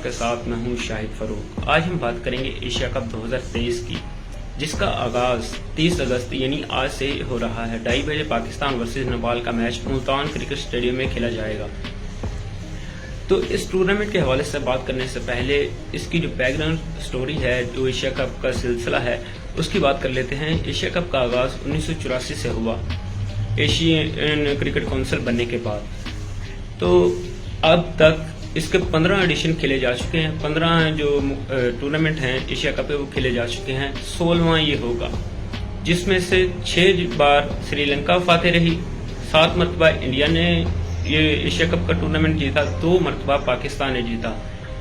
آپ کے ساتھ میں ہوں شاہد فروخ۔ آج ہم بات کریں گے ایشیا کپ 2023 کی، جس کا آغاز 30 اگست یعنی آج سے ہو رہا ہے۔ 2:30 بجے پاکستان ورسز نیپال کا میچ ملتان کرکٹ اسٹیڈیم میں کھیلا جائے گا۔ تو اس ٹورنامنٹ کے حوالے سے بات کرنے سے پہلے اس کی جو بیک گراؤنڈ سٹوری ہے، جو ایشیا کپ کا سلسلہ ہے، اس کی بات کر لیتے ہیں۔ ایشیا کپ کا آغاز 1984 سے ہوا، ایشین کرکٹ کونسل بننے کے بعد۔ تو اب تک اس کے 15 ایڈیشن کھیلے جا چکے ہیں، 15 جو ٹورنامنٹ ہیں ایشیا کپ وہ کھیلے جا چکے ہیں، 16واں یہ ہوگا، جس میں سے 6 بار سری لنکا فاتح رہی، 7 مرتبہ انڈیا نے یہ ایشیا کپ کا ٹورنامنٹ جیتا، 2 مرتبہ پاکستان نے جیتا۔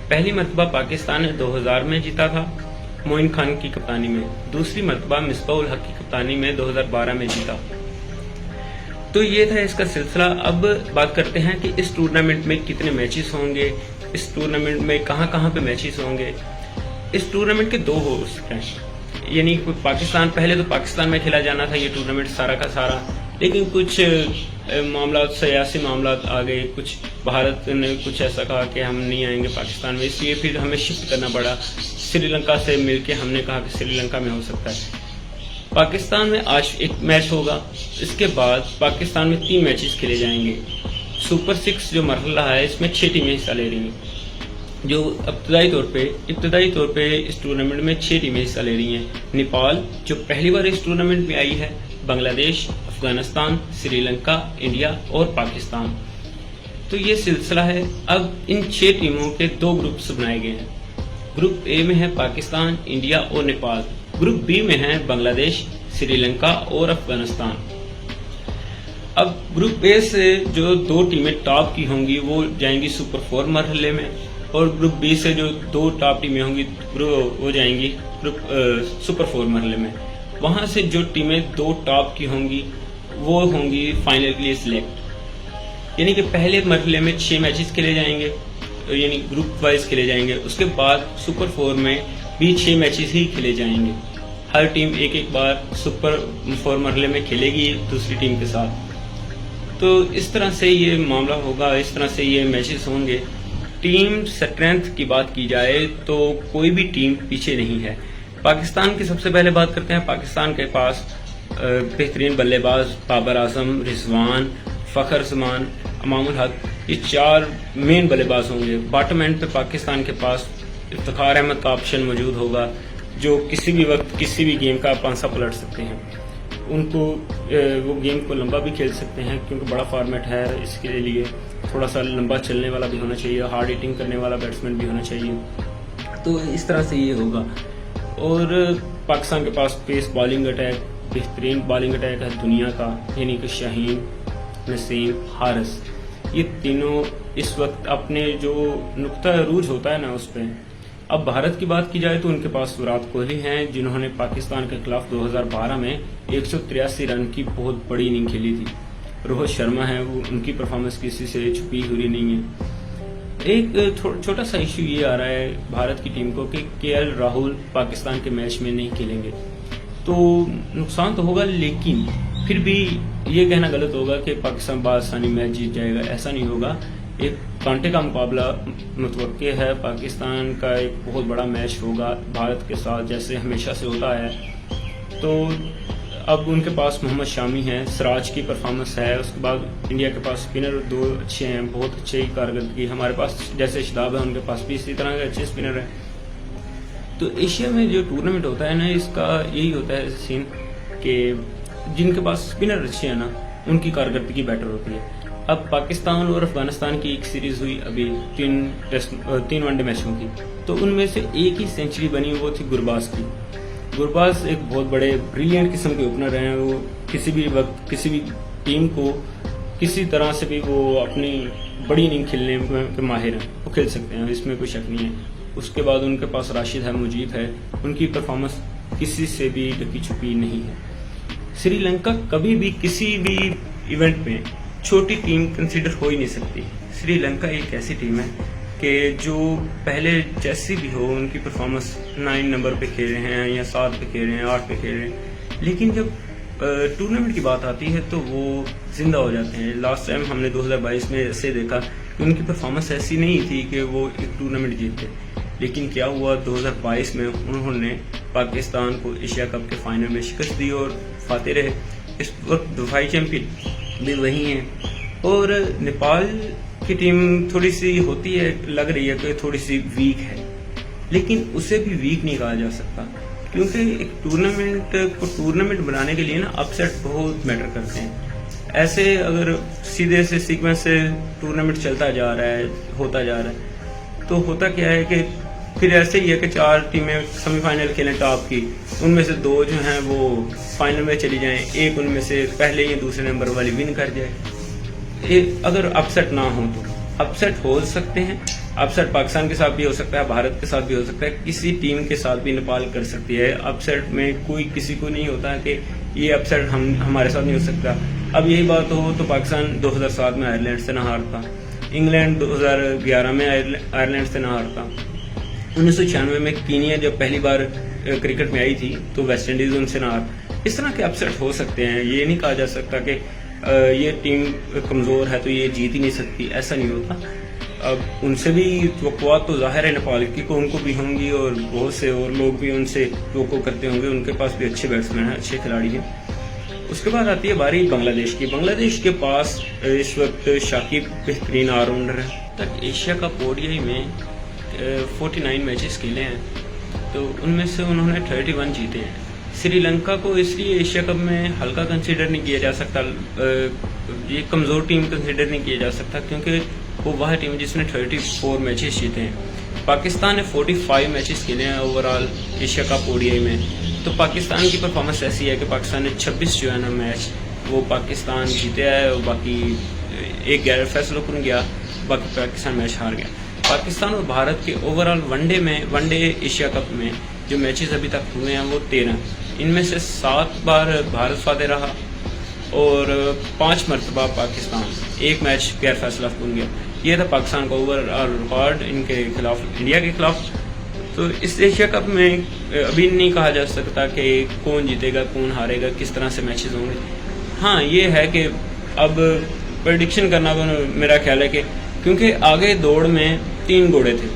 پہلی مرتبہ پاکستان نے 2000 میں جیتا تھا معین خان کی کپتانی میں، دوسری مرتبہ مصباح الحق کی کپتانی میں 2012 میں جیتا۔ تو یہ تھا اس کا سلسلہ۔ اب بات کرتے ہیں کہ اس ٹورنامنٹ میں کتنے میچز ہوں گے، اس ٹورنامنٹ میں کہاں کہاں پہ میچز ہوں گے۔ اس ٹورنامنٹ کے 2 ہوسٹ ہیں، یعنی پاکستان، پہلے تو پاکستان میں کھیلا جانا تھا یہ ٹورنامنٹ سارا کا سارا، لیکن کچھ معاملات، سیاسی معاملات آ گئے، کچھ بھارت نے کچھ ایسا کہا کہ ہم نہیں آئیں گے پاکستان میں، اس لیے پھر ہمیں شفٹ کرنا پڑا سری لنکا سے مل کے۔ ہم نے کہا کہ سری لنکا میں ہو سکتا ہے۔ پاکستان میں آج ایک میچ ہوگا، اس کے بعد پاکستان میں 3 میچز کھیلے جائیں گے۔ سپر 6 جو مرحلہ ہے، اس میں 6 ٹیمیں حصہ لے رہی ہیں، جو ابتدائی طور پہ اس ٹورنامنٹ میں 6 ٹیمیں حصہ لے رہی ہیں۔ نیپال جو پہلی بار اس ٹورنامنٹ میں آئی ہے، بنگلہ دیش، افغانستان، سری لنکا، انڈیا اور پاکستان۔ تو یہ سلسلہ ہے۔ اب ان 6 ٹیموں کے 2 گروپس بنائے گئے ہیں۔ گروپ اے میں ہے پاکستان، انڈیا اور نیپال۔ گروپ بی میں ہیں بنگلہ دیش، سری لنکا اور افغانستان۔ اب گروپ اے سے جو 2 ٹیمیں ٹاپ کی ہوں گی وہ جائیں گی سپر 4 مرحلے میں، اور گروپ بی سے جو 2 ٹاپ ٹیمیں ہوں گی وہ جائیں گی سپر 4 مرحلے میں۔ وہاں سے جو ٹیمیں 2 ٹاپ کی ہوں گی وہ ہوں گی فائنل کے لیے سلیکٹ، یعنی کہ پہلے مرحلے میں 6 میچز کھیلے جائیں گے، یعنی گروپ وائز کھیلے جائیں گے۔ اس کے بعد سپر 4 میں بھی 6 میچز ہی کھیلے جائیں گے۔ ہر ٹیم ایک بار سپر 4 مرحلے میں کھیلے گی دوسری ٹیم کے ساتھ۔ تو اس طرح سے یہ معاملہ ہوگا، اس طرح سے یہ میچز ہوں گے۔ ٹیم سٹرینتھ کی بات کی جائے تو کوئی بھی ٹیم پیچھے نہیں ہے۔ پاکستان کی سب سے پہلے بات کرتے ہیں۔ پاکستان کے پاس بہترین بلے باز بابر اعظم، رضوان، فخر زمان، امام الحق، یہ 4 مین بلے باز ہوں گے۔ باٹم اینڈ پہ پاکستان کے پاس افتخار احمد کا آپشن موجود ہوگا، جو کسی بھی وقت کسی بھی گیم کا پانسا پلٹ سکتے ہیں۔ ان کو وہ گیم کو لمبا بھی کھیل سکتے ہیں، کیونکہ بڑا فارمیٹ ہے، اس کے لیے تھوڑا سا لمبا چلنے والا بھی ہونا چاہیے، ہارڈ ہٹنگ کرنے والا بیٹسمین بھی ہونا چاہیے۔ تو اس طرح سے یہ ہوگا۔ اور پاکستان کے پاس پیس بالنگ اٹیک، بہترین بالنگ اٹیک ہے دنیا کا، یعنی کہ شاہین، نسیم، حارث، یہ تینوں اس وقت اپنے جو نقطہ عروج ہوتا ہے نا اس پہ۔ اب بھارت کی بات کی جائے تو ان کے پاس وراٹ کوہلی ہیں، جنہوں نے پاکستان کے خلاف 2012 میں 183 رن کی بہت بڑی اننگ کھیلی تھی۔ روہت شرما ہے، وہ ان کی پرفارمنس کسی سے چھپی ہوئی نہیں ہے۔ ایک چھوٹا سا ایشو یہ آ رہا ہے بھارت کی ٹیم کو کہ KL راہل پاکستان کے میچ میں نہیں کھیلیں گے، تو نقصان تو ہوگا، لیکن پھر بھی یہ کہنا غلط ہوگا کہ پاکستان بآسانی میچ جیت جائے گا، ایسا نہیں ہوگا۔ ایک کانٹے کا مقابلہ متوقع ہے، پاکستان کا ایک بہت بڑا میچ ہوگا بھارت کے ساتھ، جیسے ہمیشہ سے ہوتا ہے۔ تو اب ان کے پاس محمد شامی ہیں، سراج کی پرفارمنس ہے، اس کے بعد انڈیا کے پاس اسپنر 2 اچھے ہیں، بہت اچھی کارکردگی۔ ہمارے پاس جیسے شداب ہے، ان کے پاس بھی اسی طرح کے اچھے اسپنر ہیں۔ تو ایشیا میں جو ٹورنامنٹ ہوتا ہے نا، اس کا یہی ہوتا ہے سین کہ جن کے پاس اسپنر اچھے ہیں نا، ان کی کارکردگی بیٹر ہوتی ہے۔ اب پاکستان اور افغانستان کی ایک سیریز ہوئی ابھی 3 ون ڈے میچوں کی، تو ان میں سے ایک ہی سینچری بنی، وہ تھی گرباز کی۔ گرباز ایک بہت بڑے بریلینٹ قسم کے اوپنر ہیں، وہ کسی بھی وقت کسی بھی ٹیم کو کسی طرح سے بھی وہ اپنی بڑی اننگ کھیلنے میں ماہر ہیں، وہ کھیل سکتے ہیں، اس میں کوئی شک نہیں ہے۔ اس کے بعد ان کے پاس راشد ہے، مجیب ہے، ان کی پرفارمنس کسی سے بھی ڈکی چھپی نہیں ہے۔ سری لنکا کبھی بھی کسی بھی ایونٹ میں چھوٹی ٹیم کنسیڈر ہو ہی نہیں سکتی۔ سری لنکا ایک ایسی ٹیم ہے کہ جو پہلے جیسی بھی ہو، ان کی پرفارمنس 9 نمبر پہ کھیل رہے ہیں یا 7 پہ کھیل رہے ہیں، 8 پہ کھیل رہے ہیں، لیکن جب ٹورنامنٹ کی بات آتی ہے تو وہ زندہ ہو جاتے ہیں۔ لاسٹ ٹائم ہم نے 2022 میں ایسے دیکھا کہ ان کی پرفارمنس ایسی نہیں تھی کہ وہ ایک ٹورنامنٹ جیتے، لیکن کیا ہوا 2022 میں انہوں نے پاکستان کو ایشیا کپ کے فائنل میں شکست دی اور فاتح رہے۔ اس وقت دفاعی چیمپئن بھی وہی ہیں، اور نیپال کی ٹیم تھوڑی سی ہوتی ہے، لگ رہی ہے کہ تھوڑی سی ویک ہے، لیکن اسے بھی ویک نہیں کہا جا سکتا، کیونکہ ایک ٹورنامنٹ کو ٹورنامنٹ بنانے کے لیے نا اپ سیٹ بہت میٹر کرتے ہیں۔ ایسے اگر سیدھے سے سیکوینس سے ٹورنامنٹ چلتا جا رہا ہے، ہوتا جا رہا ہے، تو ہوتا کیا ہے کہ پھر ایسے ہی ہے کہ 4 ٹیمیں سیمی فائنل کھیلیں ٹاپ کی، ان میں سے 2 جو ہیں وہ فائنل میں چلی جائیں، ایک ان میں سے پہلے یا دوسرے نمبر والی ون کر جائے۔ اگر اپ سیٹ نہ ہو تو اپ سیٹ ہو سکتے ہیں، اپ سیٹ پاکستان کے ساتھ بھی ہو سکتا ہے، بھارت کے ساتھ بھی ہو سکتا ہے، کسی ٹیم کے ساتھ بھی نیپال کر سکتی ہے۔ اپ سیٹ میں کوئی کسی کو نہیں ہوتا کہ یہ اپ سیٹ ہمارے ساتھ نہیں ہو سکتا۔ اب یہی بات ہو تو پاکستان 2007 میں آئرلینڈ سے نہ ہارتا، انگلینڈ 2011 میں آئرلینڈ سے نہ ہارتا، 1996 میں کینیا جب پہلی بار کرکٹ میں آئی تھی تو ویسٹ انڈیز ان سے نہ ہارتا۔ اس طرح کے اپ سیٹ ہو سکتے ہیں، یہ نہیں کہا جا سکتا کہ یہ ٹیم کمزور ہے تو یہ جیت ہی نہیں سکتی، ایسا نہیں ہوتا۔ اب ان سے بھی توقعات تو ظاہر ہے نیپال کی کو ان کو بھی ہوں گی، اور بہت سے اور لوگ بھی ان سے توقع کرتے ہوں گے، ان کے پاس بھی اچھے بیٹسمین ہیں، اچھے کھلاڑی ہیں۔ اس کے بعد آتی ہے باری بنگلہ دیش کی۔ بنگلہ دیش کے پاس اس وقت شاکب بہترین آل راؤنڈر ہے، تک ایشیا کپ ODI میں 49 میچز کھیلے ہیں، تو ان میں سے انہوں نے 31 جیتے ہیں۔ سری لنکا کو اس لیے ایشیا کپ میں ہلکا کنسیڈر نہیں کیا جا سکتا، یہ کمزور ٹیم کنسیڈر نہیں کیا جا سکتا، کیونکہ وہ ٹیم ہے جس نے 34 میچز جیتے ہیں۔ پاکستان نے 45 میچز کھیلے ہیں over all Asia cup ODI میں، تو پاکستان کی پرفارمنس ایسی ہے کہ پاکستان نے 26 جو ہے نا میچ وہ پاکستان جیتے ہے، اور باقی ایک غیر فیصلہ کن گیا، باقی پاکستان میچ ہار گیا۔ پاکستان اور بھارت کے over all one day Asia cup میں جو میچز ابھی تک ہوئے ہیں وہ 13، ان میں سے 7 بار بھارت فاتح رہا اور 5 مرتبہ پاکستان، ایک میچ غیر فیصلہ کن گیا۔ یہ تھا پاکستان کا اوور آل ریکارڈ ان کے خلاف، انڈیا کے خلاف۔ تو اس ایشیا کپ میں ابھی نہیں کہا جا سکتا کہ کون جیتے گا کون ہارے گا، کس طرح سے میچز ہوں گے۔ ہاں یہ ہے کہ اب پریڈکشن کرنا میرا خیال ہے کہ کیونکہ آگے دوڑ میں 3 گھوڑے تھے،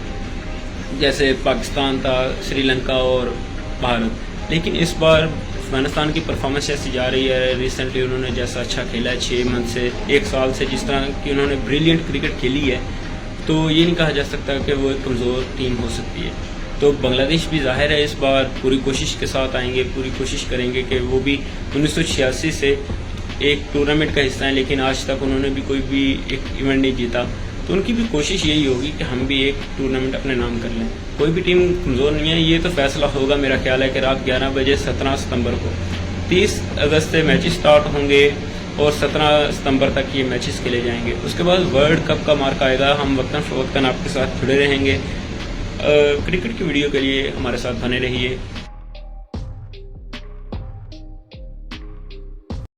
جیسے پاکستان تھا، سری لنکا اور بھارت، لیکن اس بار افغانستان کی پرفارمنس ایسی جا رہی ہے، ریسنٹلی انہوں نے جیسا اچھا کھیلا ہے 6 منتھ سے 1 سال سے، جس طرح کی انہوں نے بریلینٹ کرکٹ کھیلی ہے، تو یہ نہیں کہا جا سکتا کہ وہ ایک کمزور ٹیم ہو سکتی ہے۔ تو بنگلہ دیش بھی ظاہر ہے اس بار پوری کوشش کے ساتھ آئیں گے، پوری کوشش کریں گے کہ وہ بھی 1986 سے ایک ٹورنامنٹ کا حصہ ہیں، لیکن آج تک انہوں نے بھی کوئی بھی ایک ایونٹ نہیں جیتا، تو ان کی بھی کوشش یہی ہوگی کہ ہم بھی ایک ٹورنامنٹ اپنے نام کر لیں۔ کوئی بھی ٹیم کمزور نہیں ہے، یہ تو فیصلہ ہوگا میرا خیال ہے کہ رات 11 بجے 17 ستمبر کو 30 اگست سے میچز سٹارٹ ہوں گے اور 17 ستمبر تک یہ میچز کھیلے جائیں گے۔ اس کے بعد ورلڈ کپ کا مارکا آئے گا، ہم وقتاً فوقتاً آپ کے ساتھ جڑے رہیں گے۔ کرکٹ کی ویڈیو کے لیے ہمارے ساتھ بنے رہیے۔